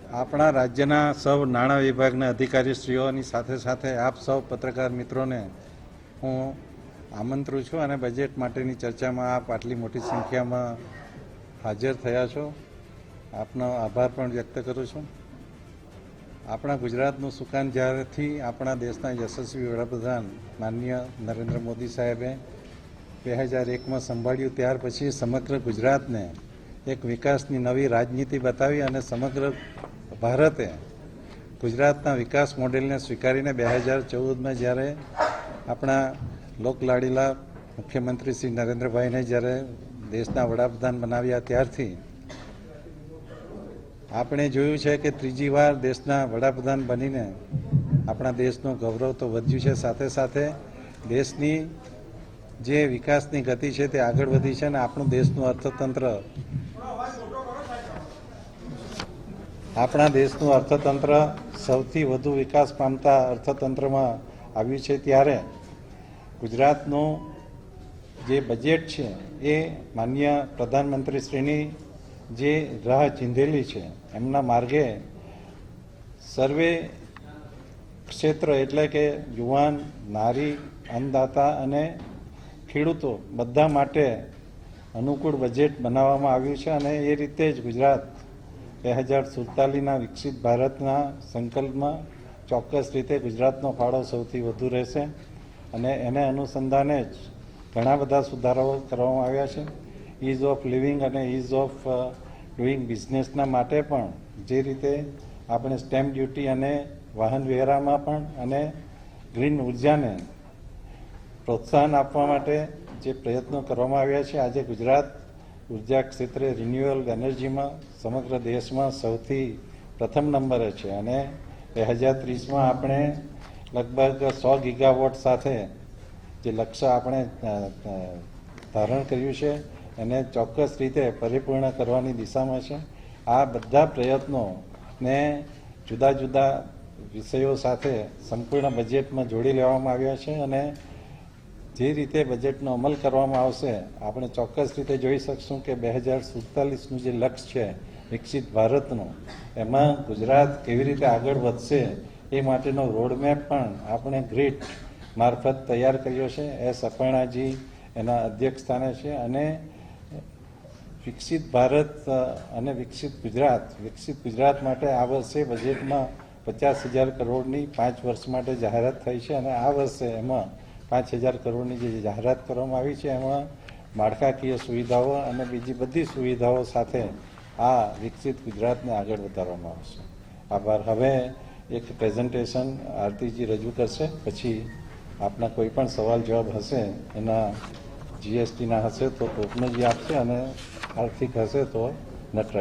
આપણા રાજ્યના સૌ નાણાં વિભાગના અધિકારીશ્રીઓની સાથે સાથે આપ સૌ પત્રકાર મિત્રોને હું આમંત્રું છું અને બજેટ માટેની ચર્ચામાં આપ આટલી મોટી સંખ્યામાં હાજર થયા છો. આપનો આભાર પણ વ્યક્ત કરું છું. આપણા ગુજરાતનું સુકાન જ્યારથી આપણા દેશના યશસ્વી વડાપ્રધાન માનનીય નરેન્દ્ર મોદી સાહેબે 2001માં સંભાળ્યું ત્યાર પછી સમગ્ર ગુજરાતને એક વિકાસની નવી રાજનીતિ બતાવી અને સમગ્ર ભારતે ગુજરાતના વિકાસ મોડેલને સ્વીકારીને 2014માં જ્યારે આપણા લોકલાડીલા મુખ્યમંત્રી શ્રી નરેન્દ્રભાઈને જ્યારે દેશના વડાપ્રધાન બનાવ્યા ત્યારથી આપણે જોયું છે કે ત્રીજી વાર દેશના વડાપ્રધાન બનીને આપણા દેશનું ગૌરવ તો વધ્યું છે, સાથે સાથે દેશની જે વિકાસની ગતિ છે તે આગળ વધી છે અને આપણું દેશનું અર્થતંત્ર સૌથી વધુ વિકાસ પામતા અર્થતંત્રમાં આવ્યું છે. ત્યારે ગુજરાતનું જે બજેટ છે એ માનનીય પ્રધાનમંત્રીશ્રીની જે રાહ ચીંધેલી છે એમના માર્ગે સર્વે ક્ષેત્ર એટલે કે યુવાન, નારી, અન્નદાતા અને ખેડૂતો બધા માટે અનુકૂળ બજેટ બનાવવામાં આવ્યું છે અને એ રીતે જ ગુજરાત 2047ના વિકસિત ભારતના સંકલ્પમાં ચોક્કસ રીતે ગુજરાતનો ફાળો સૌથી વધુ રહેશે અને એને અનુસંધાને જ ઘણા બધા સુધારાઓ કરવામાં આવ્યા છે. ઇઝ ઓફ લિવિંગ અને ઇઝ ઓફ ડુઈંગ બિઝનેસના માટે પણ જે રીતે આપણે સ્ટેમ્પ ડ્યુટી અને વાહન વેરામાં પણ અને ગ્રીન ઉર્જાને પ્રોત્સાહન આપવા માટે જે પ્રયત્નો કરવામાં આવ્યા છે. આજે ગુજરાત ઉર્જા ક્ષેત્રે રિન્યુએબલ એનર્જીમાં સમગ્ર દેશમાં સૌથી પ્રથમ નંબરે છે અને 2030માં આપણે લગભગ 100 ગીગાવોટ સાથે જે લક્ષ્ય આપણે ધારણ કર્યું છે એને ચોક્કસ રીતે પરિપૂર્ણ કરવાની દિશામાં છે. આ બધા પ્રયત્નોને જુદા જુદા વિષયો સાથે સંપૂર્ણ બજેટમાં જોડી લેવામાં આવ્યા છે અને જે રીતે બજેટનો અમલ કરવામાં આવશે આપણે ચોક્કસ રીતે જોઈ શકશું કે 2047નું જે લક્ષ્ય છે વિકસિત ભારતનું, એમાં ગુજરાત કેવી રીતે આગળ વધશે એ માટેનો રોડમેપ પણ આપણે ગ્રીડ મારફત તૈયાર કર્યો છે. એસ અપર્ણાજી એના અધ્યક્ષ સ્થાને છે અને વિકસિત ભારત અને વિકસિત ગુજરાત માટે આ વર્ષે બજેટમાં 50,000 કરોડની 5 વર્ષ માટે જાહેરાત થઈ છે અને આ વર્ષે એમાં 5,000 કરોડની જે જાહેરાત કરવામાં આવી છે એમાં માળખાકીય સુવિધાઓ અને બીજી બધી સુવિધાઓ સાથે આ વિકસિત ગુજરાતને આગળ વધારવામાં આવશે. આભાર. હવે એક પ્રેઝન્ટેશન આરતીજી રજૂ કરશે, પછી આપના કોઈ પણ સવાલ જવાબ હશે એના જીએસટીના હશે તો ટોપનોજી આપશે અને આર્થિક હશે તો નટરાજ.